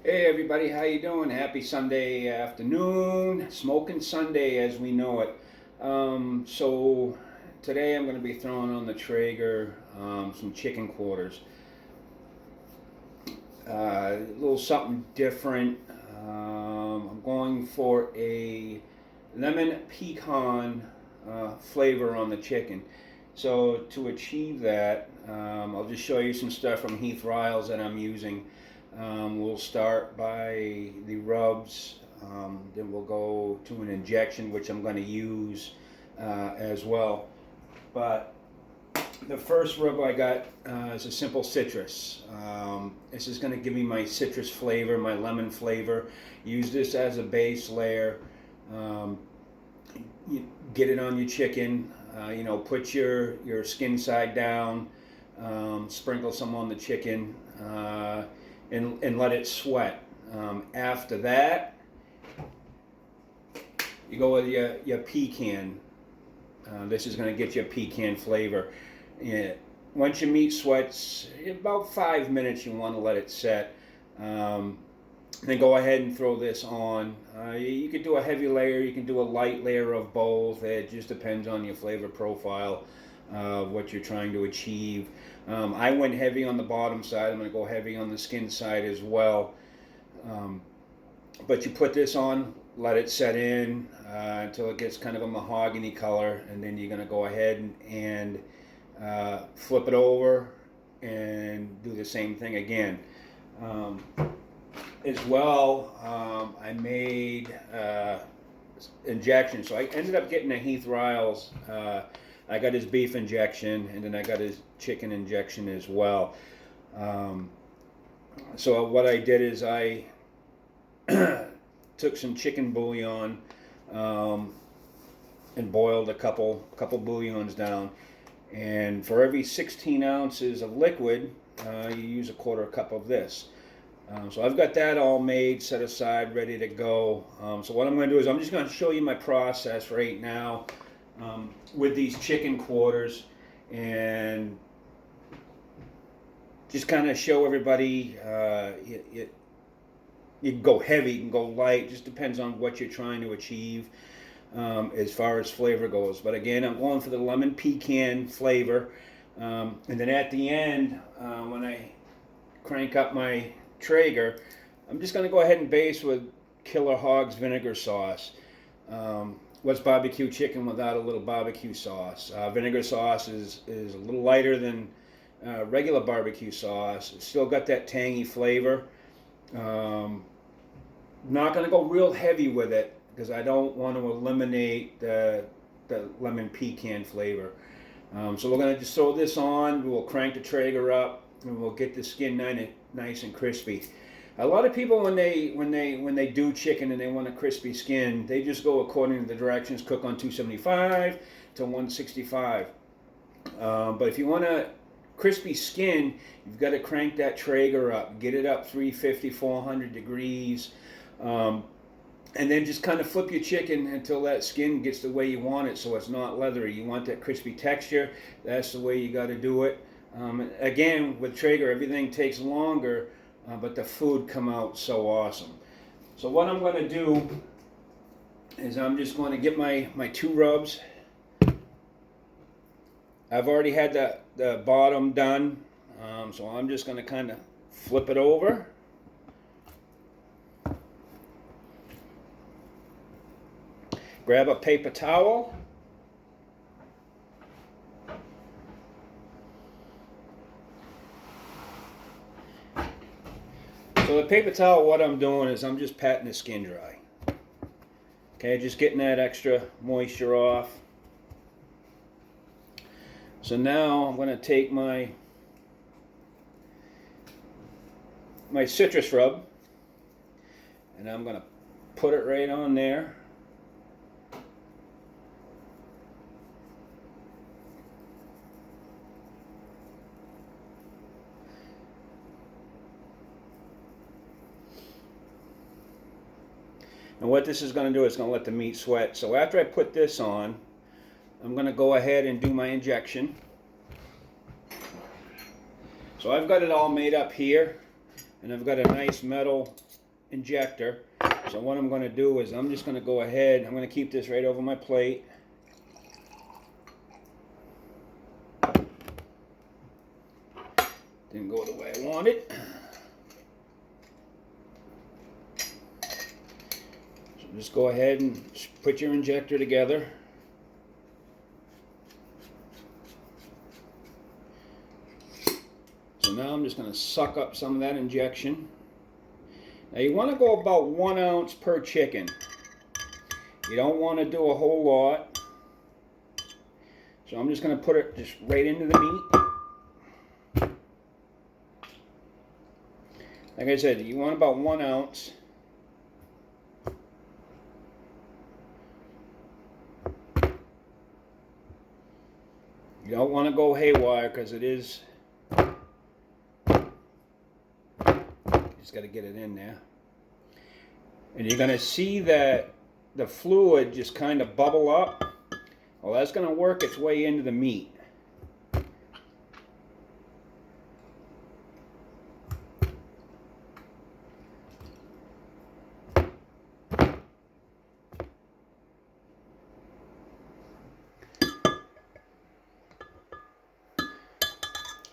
Hey everybody, how you doing? Happy Sunday afternoon, smoking Sunday as we know it. So today I'm going to be throwing on the Traeger some chicken quarters. A little something different. I'm going for a lemon pecan flavor on the chicken. So to achieve that, I'll just show you some stuff from Heath Riles that I'm using. We'll start by the rubs, then we'll go to an injection, which I'm going to use as well. But the first rub I got is a simple citrus. This is going to give me my citrus flavor, my lemon flavor. Use this as a base layer. You get it on your chicken. Put your skin side down. Sprinkle some on the chicken. And let it sweat. After that, you go with your pecan. This is going to get you a pecan flavor. Yeah. Once your meat sweats, about 5 minutes you want to let it set. Then go ahead and throw this on. You could do a heavy layer, you can do a light layer of both. It just depends on your flavor profile, what you're trying to achieve. I went heavy on the bottom side. I'm going to go heavy on the skin side as well. But you put this on, let it set in until it gets kind of a mahogany color, and then you're going to go ahead and flip it over and do the same thing again. As well, I made injection. So I ended up getting a Heath Riles. I got his beef injection, and then I got his chicken injection as well. So what I did is I took some chicken bouillon and boiled a couple bouillons down. And for every 16 ounces of liquid, you use a quarter cup of this. So I've got that all made, set aside, ready to go. So what I'm going to do is I'm just going to show you my process right now with these chicken quarters, and just kind of show everybody. You can go heavy, you can go light, just depends on what you're trying to achieve as far as flavor goes. But again, I'm going for the lemon pecan flavor. And then at the end, when I crank up my Traeger, I'm just going to go ahead and base with Killer Hogs vinegar sauce. What's barbecue chicken without a little barbecue sauce? Vinegar sauce is a little lighter than regular barbecue sauce. It's still got that tangy flavor. Not going to go real heavy with it because I don't want to eliminate the lemon pecan flavor. So we're going to just throw this on. We'll crank the Traeger up, and we'll get the skin nice and crispy. A lot of people when they do chicken and they want a crispy skin, they just go according to the directions: cook on 275 to 165. But if you want a crispy skin, you've got to crank that Traeger up, get it up 350, 400 degrees, and then just kind of flip your chicken until that skin gets the way you want it, so it's not leathery. You want that crispy texture. That's the way you got to do it. Again, with Traeger, everything takes longer, but the food come out so awesome. So what I'm going to do is I'm just going to get my two rubs. I've already had the bottom done, so I'm just going to kind of flip it over. Grab a paper towel. So the paper towel, what I'm doing is I'm just patting the skin dry. Okay, just getting that extra moisture off. So now I'm going to take my citrus rub, and I'm going to put it right on there. And what this is going to do is going to let the meat sweat. So after I put this on, I'm going to go ahead and do my injection. So I've got it all made up here, and I've got a nice metal injector. So what I'm going to do is I'm just going to go ahead, I'm going to keep this right over my plate. Didn't go the way I wanted. So just go ahead and put your injector together. So now I'm just going to suck up some of that injection. Now you want to go about 1 ounce per chicken. You don't want to do a whole lot. So I'm just going to put it just right into the meat. Like I said, you want about 1 ounce. You don't want to go haywire because it is. Just got to get it in there. And you're going to see that the fluid just kind of bubble up. Well, that's going to work its way into the meat.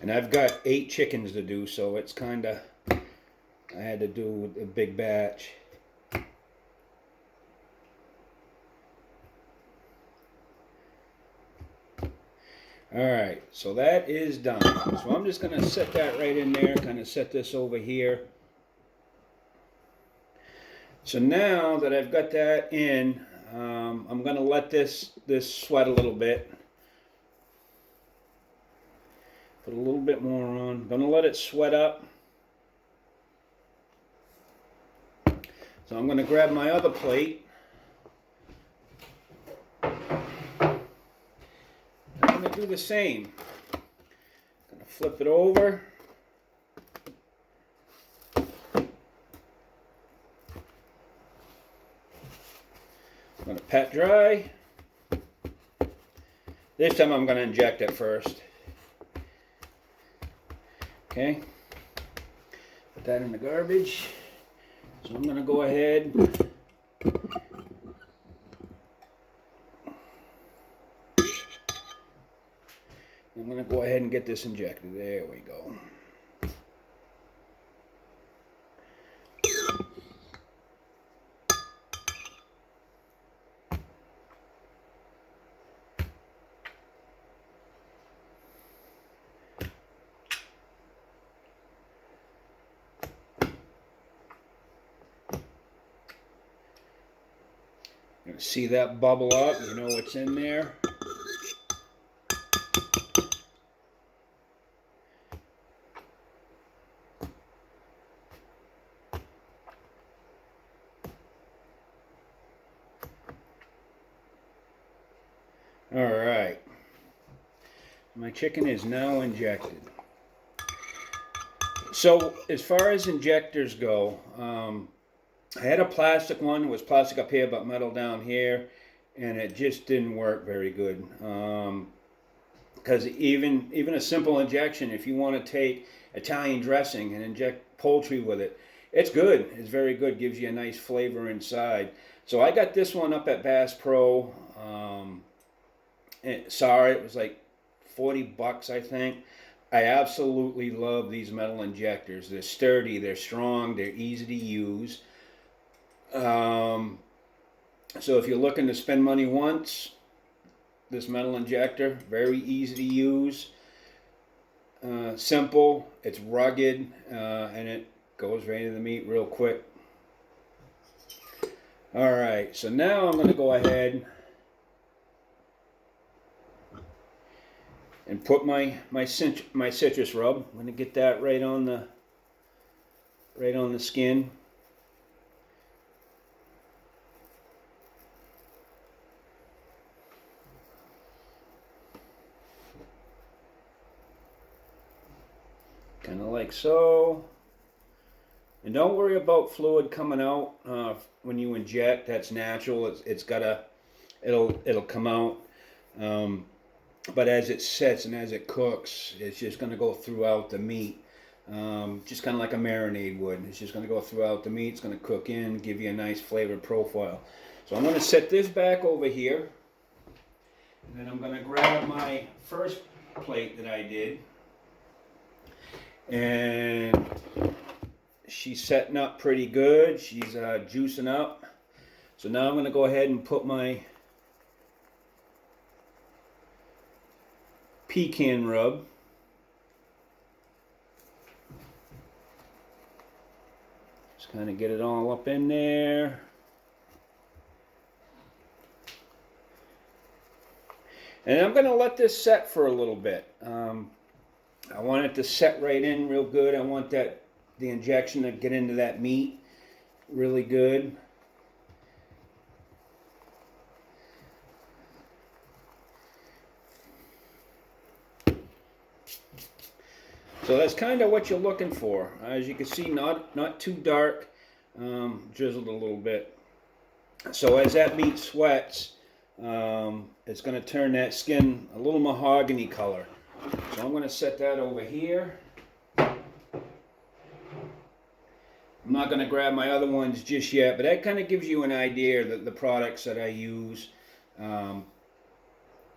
And I've got 8 chickens to do, so it's kind of, I had to do a big batch. Alright, so that is done. So I'm just going to set that right in there, kind of set this over here. So now that I've got that in, I'm going to let this sweat a little bit. Put a little bit more on. I'm going to let it sweat up. So I'm going to grab my other plate. I'm going to do the same. I'm going to flip it over. I'm going to pat dry. This time I'm going to inject it first. Okay, put that in the garbage. So I'm going to go ahead. I'm going to go ahead and get this injected. There we go. See that bubble up, you know what's in there. All right, my chicken is now injected. So as far as injectors go, I had a plastic one. It was plastic up here but metal down here, and it just didn't work very good. Because even a simple injection, if you want to take Italian dressing and inject poultry with it, it's good. It's very good. Gives you a nice flavor inside. So I got this one up at Bass Pro. Sorry, it was like $40, I think. I absolutely love these metal injectors. They're sturdy, they're strong, they're easy to use. So if you're looking to spend money once, this metal injector, very easy to use, simple, it's rugged, and it goes right into the meat real quick. Alright, so now I'm going to go ahead and put my citrus rub. I'm going to get that right on the skin. Kind of like so. And don't worry about fluid coming out when you inject. That's natural. It'll come out. But as it sets and as it cooks, it's just going to go throughout the meat. just kind of like a marinade would. It's just going to go throughout the meat. It's going to cook in, give you a nice flavor profile. So I'm going to set this back over here. And then I'm going to grab my first plate that I did. And she's setting up pretty good. She's juicing up. So now I'm going to go ahead and put my pecan rub. Just kind of get it all up in there. And I'm going to let this set for a little bit. I want it to set right in real good. I want the injection to get into that meat really good. So that's kind of what you're looking for. As you can see, not too dark, drizzled a little bit. So as that meat sweats, it's going to turn that skin a little mahogany color. So I'm going to set that over here. I'm not going to grab my other ones just yet, but that kind of gives you an idea of the products that I use.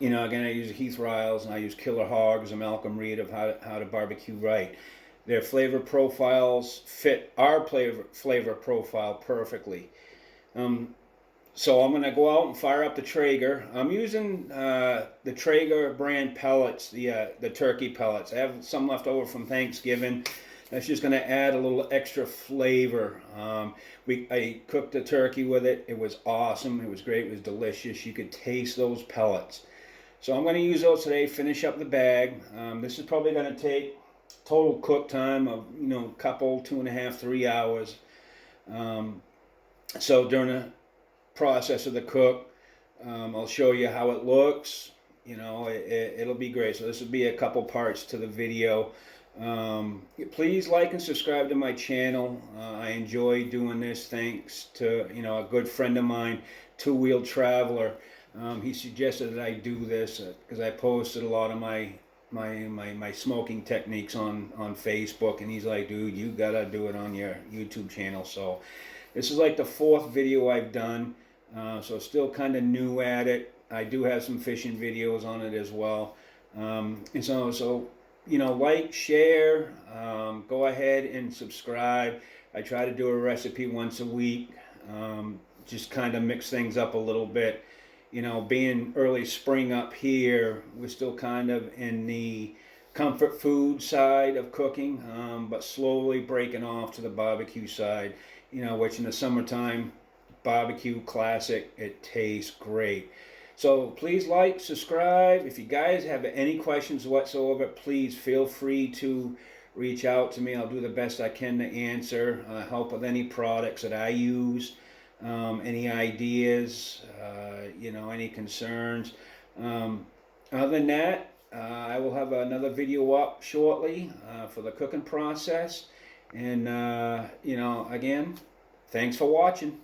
You know, again, I use Heath Riles and I use Killer Hogs and Malcolm Reed of how to barbecue right. Their flavor profiles fit our flavor profile perfectly. So I'm going to go out and fire up the Traeger. I'm using the Traeger brand pellets, the turkey pellets. I have some left over from Thanksgiving. That's just going to add a little extra flavor. I cooked the turkey with it. It was awesome. It was great. It was delicious. You could taste those pellets. So I'm going to use those today, finish up the bag. This is probably going to take total cook time of, you know, a couple, 2.5, 3 hours. So during the process of the cook, I'll show you how it looks. You know, it'll be great. So this will be a couple parts to the video. Please like and subscribe to my channel. I enjoy doing this thanks to, you know, a good friend of mine, Two Wheel Traveler. He suggested that I do this because I posted a lot of my smoking techniques on Facebook, and he's like, dude, you gotta do it on your YouTube channel. So this is like the 4th video I've done, so still kind of new at it. I do have some fishing videos on it as well, and so you know, like, share, go ahead and subscribe. I try to do a recipe once a week, just kind of mix things up a little bit. You know, being early spring up here, we're still kind of in the comfort food side of cooking, but slowly breaking off to the barbecue side, you know, which in the summertime, barbecue classic, it tastes great. So please like, subscribe. If you guys have any questions whatsoever, please feel free to reach out to me. I'll do the best I can to answer, help with any products that I use. Any ideas, you know, any concerns. Other than that, I will have another video up shortly for the cooking process. And, you know, again, thanks for watching.